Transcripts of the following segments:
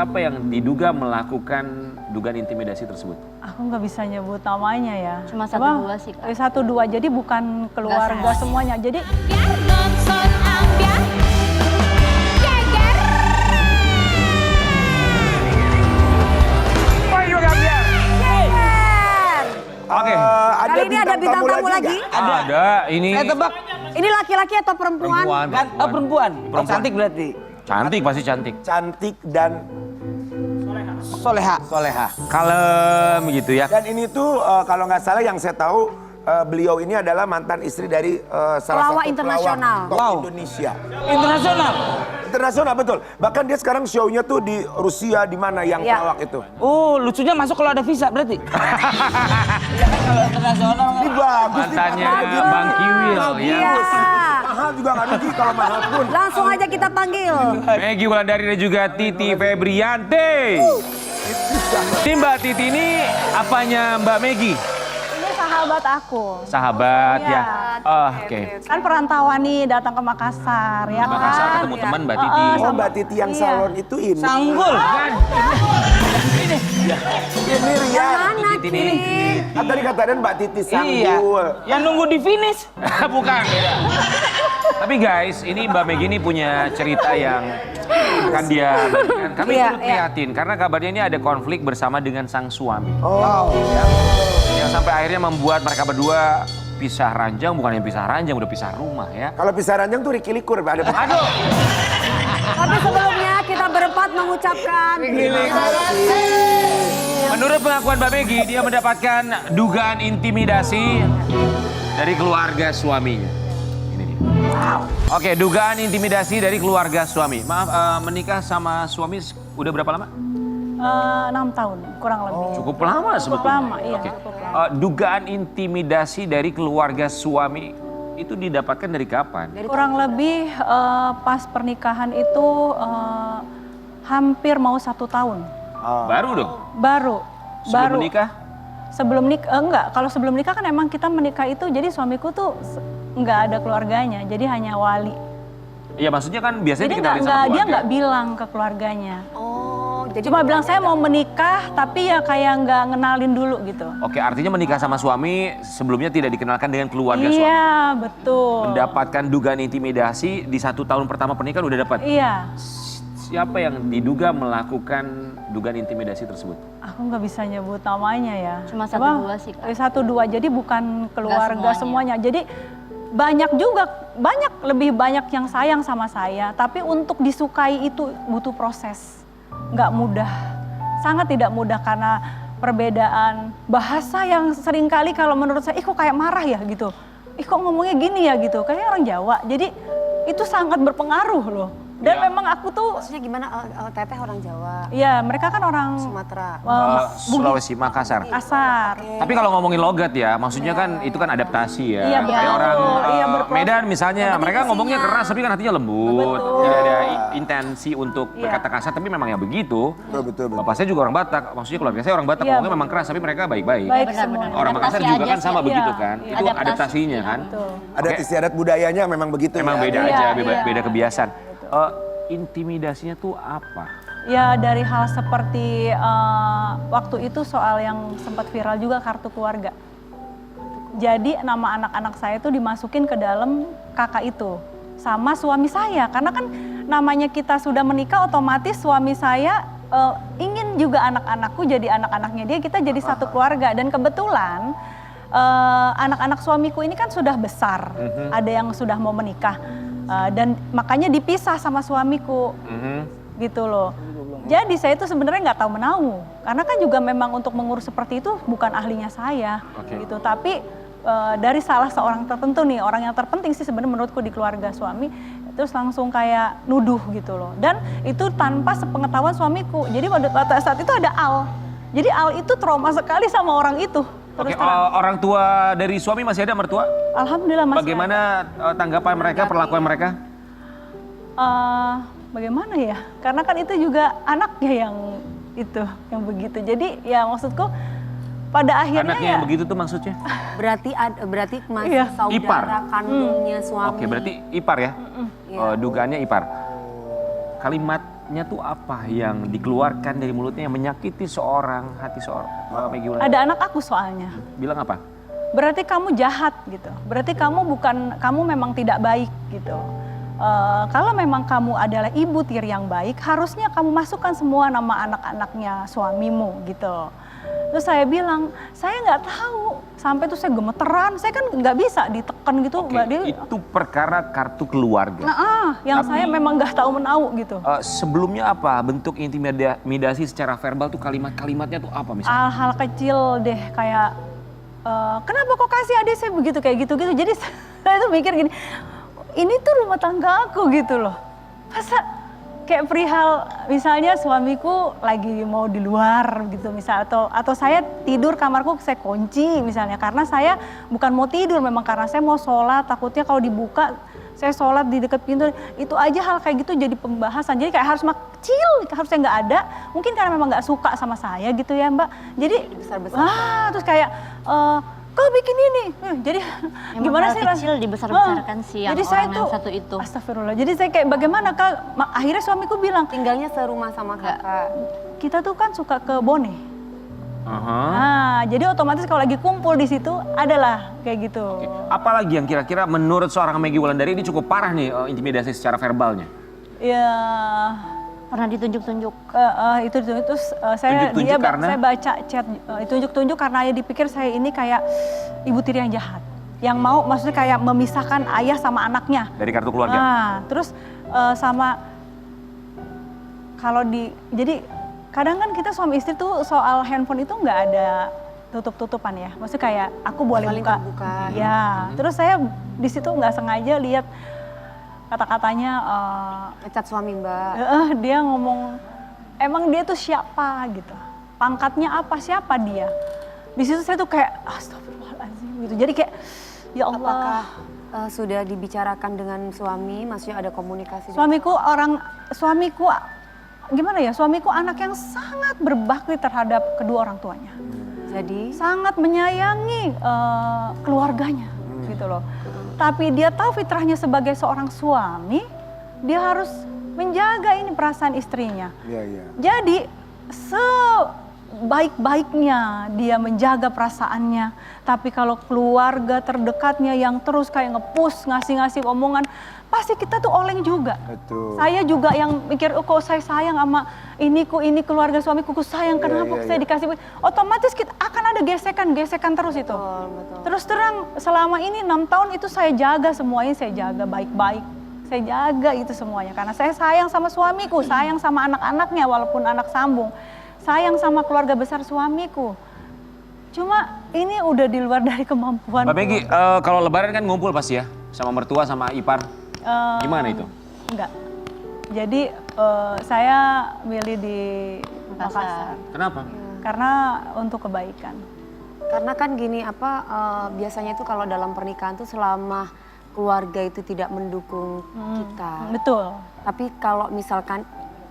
siapa yang diduga melakukan dugaan intimidasi tersebut? Aku nggak bisa nyebut namanya ya. Cuma satu dua sih, Kak. Satu dua, jadi bukan keluarga semuanya. Jadi Oke. Kali ini ada bintang tamu lagi. Ada. Ini. Saya tebak. Ini laki-laki atau perempuan? Perempuan. Cantik berarti. Cantik, pasti cantik. Cantik dan Soleha. Kalem gitu ya. dan ini tuh kalau nggak salah yang saya tahu beliau ini adalah mantan istri dari salah Pelawak satu internasional. pelawak top Wow. Indonesia. Internasional. Internasional betul. Bahkan dia sekarang show-nya tuh di Rusia di mana yang Ya. pelawak itu. Oh, lucunya masuk kalau ada visa berarti. Kalau internasional. Ini bagus nih, Mantannya Pak. Bang Kiwil ya. Iya. Mahal juga nggak rugi kalau mahal pun. Langsung aja kita panggil. Maggie Wulandari dan juga Titi Febriante. Ini Mbak Titi ini apanya Mbak Maggie? ini sahabat aku. Sahabat Iya. ya. Oh, oke. Kan perantauan nih datang ke Makassar ya kan. Makassar ketemu teman Mbak Titi. Oh, Mbak Titi yang Iya. salon itu ini. Sanggul. Ini Rian. Mana Titi nih. Kan tadi katakan Mbak Titi Iya. sanggul. Yang nunggu di finish. Bukan, beda. Tapi guys, ini Mbak Maggie ini punya cerita yang akan dia bagikan. Kami Iya, turut iya. prihatin karena kabarnya ini ada konflik bersama dengan sang suami. Oh. Yang sampai akhirnya membuat mereka berdua pisah ranjang, bukan yang pisah ranjang, udah pisah rumah ya. Kalau pisah ranjang tuh Ricky Likur, Pak. Ada Aduh, Tapi sebelumnya kita berempat mengucapkan terima kasih. menurut pengakuan Mbak Maggie, dia mendapatkan dugaan intimidasi dari keluarga suaminya. Ini dia. Oke, dugaan intimidasi dari keluarga suami. Maaf, menikah sama suami udah berapa lama? 6 tahun kurang lebih. Cukup lama sebetulnya. lama, iya, Oke. cukup lama. Dugaan intimidasi dari keluarga suami itu didapatkan dari kapan? Kurang lebih pas pernikahan itu hampir mau 1 tahun. Baru dong? Baru. Sebelum menikah? Sebelum nikah, enggak. Kalau sebelum nikah kan emang kita menikah itu, jadi suamiku tuh enggak ada keluarganya, jadi hanya wali. Iya, maksudnya kan biasanya Jadi dikenalin sama dia keluarga. nggak bilang ke keluarganya. Oh, jadi Cuma bilang saya mau menikah, tapi ya kayak nggak ngenalin dulu gitu. Oke, artinya menikah sama suami sebelumnya tidak dikenalkan dengan keluarga suami. Iya, betul. Mendapatkan dugaan intimidasi di 1 tahun pertama pernikahan udah dapat. Iya, Siapa yang diduga melakukan dugaan intimidasi tersebut? aku nggak bisa nyebut namanya ya. Cuma satu dua sih, Kak. Satu dua, jadi bukan keluarga semuanya. semuanya. Jadi banyak juga, lebih banyak yang sayang sama saya. Tapi untuk disukai itu butuh proses, nggak mudah, sangat tidak mudah karena perbedaan bahasa yang seringkali kalau menurut saya, ih kok kayak marah ya gitu. Ih kok ngomongnya gini ya gitu, kayaknya orang Jawa. Jadi itu sangat berpengaruh loh. Dan Ya. memang aku tuh, maksudnya gimana? Teteh orang Jawa, ya mereka kan orang Sumatera. Sulawesi, Makassar. kasar. Tapi kalau ngomongin logat ya, maksudnya kan itu kan adaptasi ya. Iya, Kayak betul. orang Iya, berproses. Medan misalnya, mereka ngomongnya keras tapi kan hatinya lembut. Tidak ada intensi untuk Iya. berkata kasar, tapi memang ya begitu. Betul. Bapak saya juga orang Batak, maksudnya keluarga saya orang Batak, Iya, ngomongnya memang keras tapi mereka baik-baik. Baik Benar-benar. semua. Orang Makassar Adaptasi juga aja kan sih. sama Iya, begitu kan. iya. Itu Adaptasi. adaptasinya kan. Betul. Adat Oke. istiadat budayanya memang begitu Memang ya. beda Iya, aja, iya. beda kebiasaan. Intimidasinya tuh apa? Ya dari hal seperti waktu itu soal yang sempat viral juga kartu keluarga. Jadi nama anak-anak saya itu dimasukin ke dalam kakak itu sama suami saya. Karena kan namanya kita sudah menikah otomatis suami saya ingin juga anak-anakku jadi anak-anaknya dia, kita jadi satu keluarga. Dan kebetulan anak-anak suamiku ini kan sudah besar, ada yang sudah mau menikah. Dan makanya dipisah sama suamiku, gitu loh. Jadi saya itu sebenarnya nggak tahu menahu, karena kan juga memang untuk mengurus seperti itu bukan ahlinya saya, gitu. Tapi dari salah seorang tertentu nih, orang yang terpenting sih sebenarnya menurutku di keluarga suami, terus langsung kayak nuduh gitu loh. Dan itu tanpa sepengetahuan suamiku. Jadi pada saat itu ada Al. Jadi Al itu trauma sekali sama orang itu. Oke, Terus terang. orang tua dari suami masih ada, mertua? Alhamdulillah masih Bagaimana tanggapan mereka, perlakuan mereka? Bagaimana ya? Karena kan itu juga anaknya yang itu, yang begitu. Jadi ya maksudku pada akhirnya Anaknya ya. yang begitu tuh maksudnya? Berarti masih Iya. saudara Ipar. kandungnya suami. Oke, berarti ipar ya? Iya. Dugaannya ipar. Kalimat kalimatnya tuh apa yang dikeluarkan dari mulutnya yang menyakiti hati seorang Maggie Wulandari? Ada anak aku soalnya. Bilang apa? Berarti kamu jahat gitu. Berarti kamu memang tidak baik gitu. Kalau memang kamu adalah ibu tiri yang baik, harusnya kamu masukkan semua nama anak-anaknya suamimu gitu. Terus saya bilang, saya nggak tahu. Sampai tuh saya gemeteran, saya kan nggak bisa ditekan gitu. Oke, itu perkara kartu keluarga. Yang saya memang nggak tahu menau gitu. Sebelumnya apa bentuk intimidasi secara verbal tuh kalimat-kalimatnya tuh apa misalnya? Hal-hal kecil deh kayak, kenapa kok kasih adik saya begitu kayak gitu-gitu. Jadi saya tuh mikir gini, ini tuh rumah tangga aku gitu loh. Masa kayak perihal misalnya suamiku lagi mau di luar gitu misal atau saya tidur kamarku saya kunci misalnya karena saya bukan mau tidur memang karena saya mau sholat, takutnya kalau dibuka saya sholat di dekat pintu, itu aja hal kayak gitu jadi pembahasan. Jadi kayak harus kecil, harusnya nggak ada, mungkin karena memang nggak suka sama saya gitu ya Mbak. Jadi terus kayak kau bikin ini, jadi Emang gimana hal sih kecil dibesar-besarkan sih yang jadi saya orang tuh, yang satu itu. Astagfirullah, jadi saya kayak bagaimana Kak, akhirnya suamiku bilang, Tinggalnya serumah sama kakak. kita tuh kan suka ke Bone. Nah, jadi otomatis kalau lagi kumpul di situ adalah kayak gitu. Apalagi yang kira-kira menurut seorang Maggie Wulandari ini cukup parah nih intimidasi secara verbalnya? Ya, Pernah ditunjuk-tunjuk. itu terus saya Tunjuk-tunjuk karena? saya baca chat tunjuk-tunjuk karena ya dipikir saya ini kayak ibu tiri yang jahat, yang mau maksudnya kayak memisahkan ayah sama anaknya Dari kartu keluarga? terus sama kalau jadi kadang kan kita suami istri tuh soal handphone itu nggak ada tutup-tutupan ya, maksudnya kayak aku boleh Saling buka terbuka. ya, terus saya di situ nggak sengaja lihat kata-katanya Ngecat suami Mbak. dia ngomong, emang dia tuh siapa gitu, pangkatnya apa, siapa dia. Di situ saya tuh kayak astagfirullahaladzim gitu, jadi kayak ya Allah. Apakah sudah dibicarakan dengan suami, maksudnya ada komunikasi? Suamiku gimana ya, suamiku anak yang sangat berbakti terhadap kedua orang tuanya. Jadi Sangat menyayangi keluarganya gitu loh. Tapi dia tahu fitrahnya sebagai seorang suami, dia harus menjaga ini perasaan istrinya. Jadi sebaik-baiknya dia menjaga perasaannya. Tapi kalau keluarga terdekatnya yang terus kayak nge-push, ngasih-ngasih omongan, pasti kita tuh oleng juga. Betul. Saya juga yang mikir, oh kok saya sayang sama ini keluarga suamiku, kok sayang, kenapa saya dikasih, otomatis kita akan ada gesekan terus itu. betul. Terus terang selama ini 6 tahun itu saya jaga semuanya, saya jaga baik-baik. Saya jaga itu semuanya karena saya sayang sama suamiku, sayang sama anak-anaknya walaupun anak sambung. Sayang sama keluarga besar suamiku. Cuma ini udah di luar dari kemampuan. Mbak Maggie, kalau lebaran kan ngumpul pasti ya? Sama mertua, sama ipar. Gimana itu? Enggak. Jadi saya milih di Makassar. Kenapa? Karena untuk kebaikan. Karena kan gini biasanya itu kalau dalam pernikahan tuh selama keluarga itu tidak mendukung kita. Betul. Tapi kalau misalkan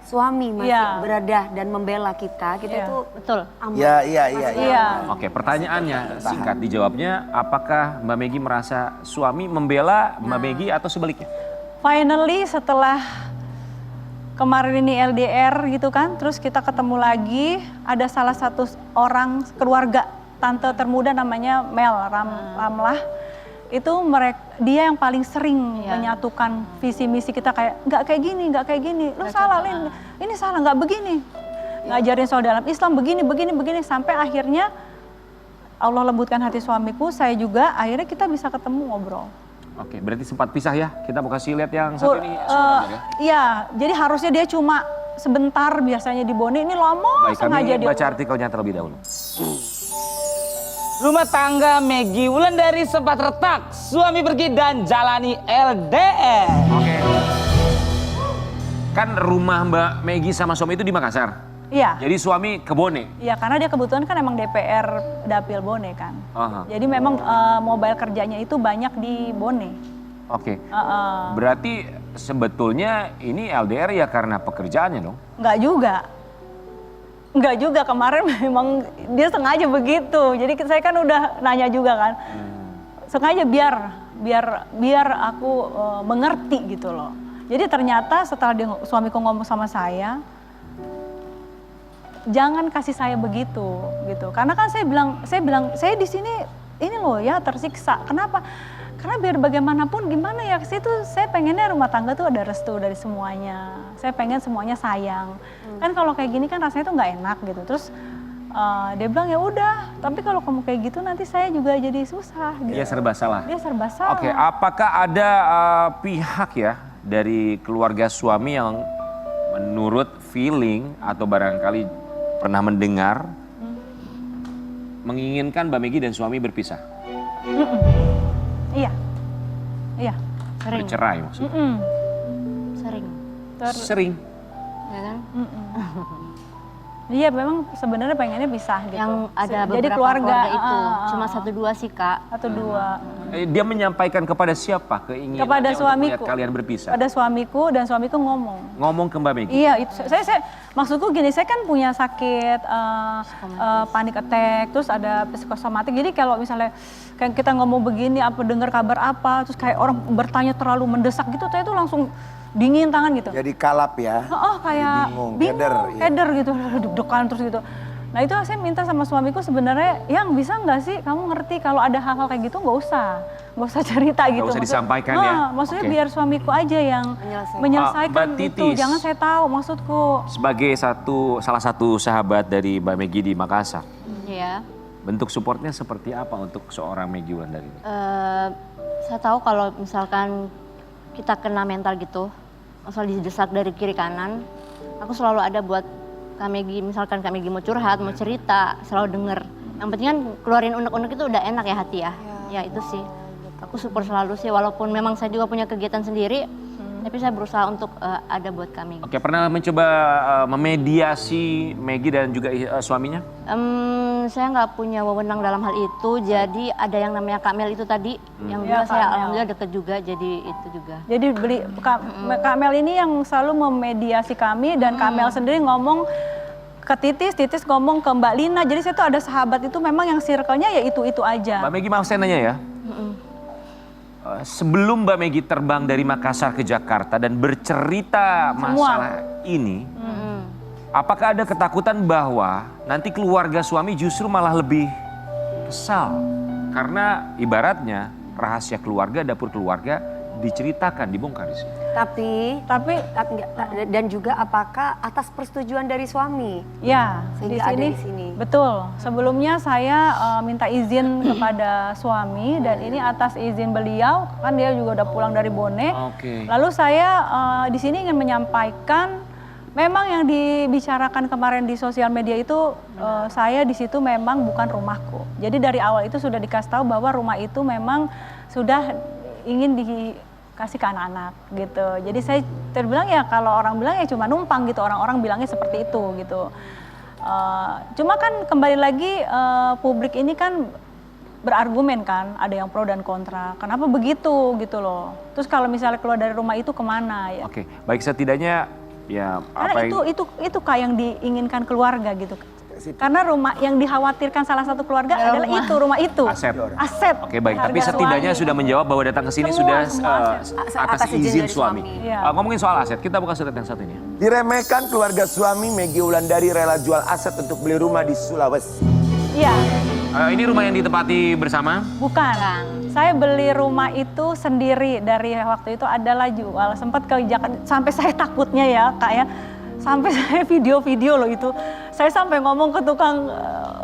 suami masih berada dan membela kita itu Betul. aman. Iya. Oke, pertanyaannya singkat dijawabnya, apakah Mbak Maggie merasa suami membela Mbak Maggie atau sebaliknya? Finally setelah kemarin ini LDR gitu kan, terus kita ketemu lagi, ada salah satu orang keluarga tante termuda namanya Mel Ramlah. Itu dia yang paling sering menyatukan visi misi kita, kayak nggak kayak gini, lu salah Lin, ini salah, nggak begini. Ngajarin soal dalam Islam begini sampai akhirnya Allah lembutkan hati suamiku, saya juga akhirnya kita bisa ketemu ngobrol. Oke, berarti sempat pisah ya? Kita mau kasih lihat yang satu ini. Iya, jadi harusnya dia cuma sebentar biasanya di Bone, ini lama Baik, sengaja kami dia. baca artikelnya terlebih dahulu. Rumah tangga Maggie Wulandari sempat retak, suami pergi dan jalani LDR. Oke. Kan rumah Mbak Maggie sama suami itu di Makassar. Iya. Jadi suami ke Bone. Iya, karena dia kebetulan kan emang DPR Dapil Bone kan. Jadi memang mobile kerjanya itu banyak di Bone. Oke. Berarti sebetulnya ini LDR ya karena pekerjaannya dong? Enggak juga, kemarin memang dia sengaja begitu. Jadi saya kan udah nanya juga kan. Sengaja biar aku mengerti gitu loh. Jadi ternyata setelah suamiku ngomong sama saya, jangan kasih saya begitu gitu. Karena kan saya bilang saya di sini ini loh ya tersiksa. Kenapa? Karena biar bagaimanapun gimana ya, saya pengennya rumah tangga tuh ada restu dari semuanya. Saya pengen semuanya sayang. Kan kalau kayak gini kan rasanya tuh nggak enak gitu. Terus dia bilang ya udah, tapi kalau kamu kayak gitu nanti saya juga jadi susah. Gitu. Dia serba salah. Dia serba salah. Oke, apakah ada pihak ya dari keluarga suami yang menurut feeling atau barangkali pernah mendengar menginginkan Mbak Megi dan suami berpisah? Iya, iya. Sering. Bercerai maksudnya? Sering. Sering. Ya kan? Iya, memang sebenarnya pengennya pisah gitu. Yang ada beberapa jadi keluarga itu. Cuma 1-2 sih, Kak. 1-2. Dia menyampaikan kepada siapa keinginan Kepada untuk suamiku. melihat kalian berpisah? Pada suamiku, dan suamiku ngomong. Ngomong ke Mbak Megi? Iya, itu saya maksudku gini, saya kan punya sakit panic attack, terus ada psikosomatik. Jadi kalau misalnya kayak kita ngomong begini, apa dengar kabar apa, terus kayak orang bertanya terlalu mendesak gitu, saya tuh langsung dingin tangan gitu. Jadi kalap ya. Oh, kayak bingung, bingung, keder gitu, deg-degan terus gitu. Nah itu saya minta sama suamiku sebenarnya, yang bisa nggak sih kamu ngerti kalau ada hal-hal kayak gitu nggak usah cerita gitu. Nggak usah disampaikan ya? Maksudnya Oke. biar suamiku aja yang menyelesaikan Mbak itu, Titis. jangan saya tahu maksudku. Sebagai salah satu sahabat dari Mbak Megi di Makassar, Iya. bentuk supportnya seperti apa untuk seorang Megi Wulandari ini? Saya tahu kalau misalkan kita kena mental gitu, asal didesak dari kiri kanan, aku selalu ada buat Kak Megi, misalkan Kak Megi mau curhat, mau cerita, selalu denger. Yang penting kan keluarin unek-unek itu udah enak ya hati ya. Ya itu sih, aku support selalu sih, walaupun memang saya juga punya kegiatan sendiri, tapi saya berusaha untuk ada buat Kak Megi. Oke, pernah mencoba memediasi Megi dan juga suaminya? Saya nggak punya wewenang dalam hal itu, jadi ada yang namanya Kak Mel itu tadi, yang Ya, juga saya Kak Mel. alhamdulillah deket juga, jadi itu juga. Jadi Kak Mel ini yang selalu memediasi kami, dan Kak Mel sendiri ngomong ke Titis ngomong ke Mbak Lina. Jadi saya tuh ada sahabat itu memang yang circle-nya ya itu aja. Mbak Megi, maaf saya nanya ya. Sebelum Mbak Megi terbang dari Makassar ke Jakarta dan bercerita masalah ini, apakah ada ketakutan bahwa nanti keluarga suami justru malah lebih kesal? Karena ibaratnya rahasia keluarga, dapur keluarga diceritakan, dibongkar di sini. Tapi Dan juga apakah atas persetujuan dari suami? ya, Sehingga ada di sini. betul. Sebelumnya saya minta izin kepada suami, dan ini atas izin beliau, kan dia juga udah pulang dari Bone. Oke. Lalu saya di sini ingin menyampaikan, memang yang dibicarakan kemarin di sosial media itu, saya di situ memang bukan rumahku. Jadi dari awal itu sudah dikasih tahu bahwa rumah itu memang sudah ingin dikasih ke anak-anak gitu. Jadi saya terbilang ya, kalau orang bilang ya cuma numpang gitu, orang-orang bilangnya seperti itu gitu. Cuma kan kembali lagi publik ini kan berargumen kan, ada yang pro dan kontra. Kenapa begitu gitu loh. Terus kalau misalnya keluar dari rumah itu kemana ya? Oke, baik, setidaknya ya Karena apa yang... itu Kak yang diinginkan keluarga gitu. Karena rumah yang dikhawatirkan salah satu keluarga adalah rumah itu. Aset. Oke, baik, tapi Harga setidaknya suami. sudah menjawab bahwa datang ke sini Semua sudah atas atas izin izin dari suami. suami. Iya. Ngomongin soal aset, kita buka surat yang satu ini. Diremehkan, keluarga suami Megi Wulandari rela jual aset untuk beli rumah di Sulawesi. Iya, Ini rumah yang ditempati bersama? bukan. Saya beli rumah itu sendiri, dari waktu itu adalah jual. Sempat ke Jakarta, sampai saya takutnya ya Kak ya. Sampai saya video-video loh itu. Saya sampai ngomong ke tukang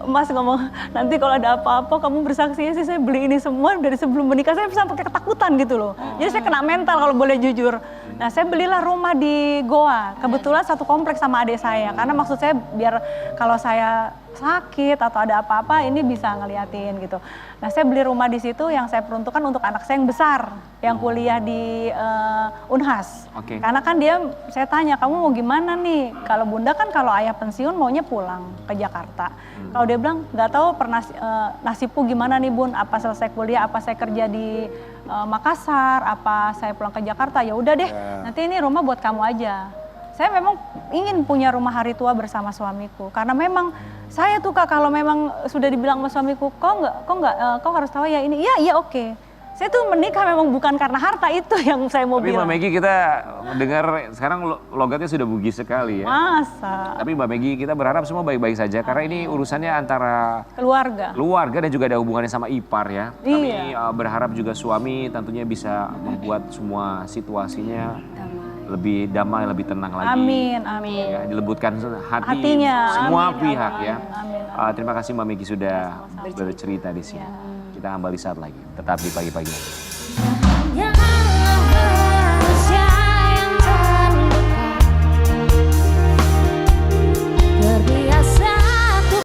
emas, ngomong, nanti kalau ada apa-apa kamu bersaksinya sih saya beli ini semua dari sebelum menikah. Saya sampai ketakutan gitu loh. Jadi saya kena mental kalau boleh jujur. Nah saya belilah rumah di Goa. Kebetulan satu kompleks sama adik saya. Karena maksud saya biar kalau saya sakit atau ada apa-apa ini bisa ngeliatin gitu. Nah saya beli rumah di situ yang saya peruntukkan untuk anak saya yang besar. Yang kuliah di Unhas. Oke. Karena kan dia, saya tanya, kamu mau gimana nih? Kalau bunda kan kalau ayah pensiun maunya pulang ke Jakarta. Kalau dia bilang, nggak tahu pernah nasibku gimana nih bun? Apa selesai kuliah, apa saya kerja di Makassar, apa saya pulang ke Jakarta? Ya udah deh, nanti ini rumah buat kamu aja. Saya memang ingin punya rumah hari tua bersama suamiku. Karena memang saya tuh Kak, kalau memang sudah dibilang sama suamiku, kok harus tahu ya ini? Iya oke. Saya tuh menikah memang bukan karena harta, itu yang saya mau Tapi Mbak bilang. Megi kita dengar sekarang logatnya sudah bugis sekali ya. Masa? Tapi Mbak Megi kita berharap semua baik-baik saja karena ini urusannya antara Keluarga. keluarga dan juga ada hubungannya sama ipar ya. Kami Iya. berharap juga suami tentunya bisa membuat semua situasinya lebih damai, lebih tenang lagi. Amin, amin. Ya, dilembutkan hati Hatinya. semua Amin, pihak amin, ya. amin, Terima kasih Mbak Megi sudah bercerita di sini. Kita kembali saat lagi. Tetap di pagi-pagi.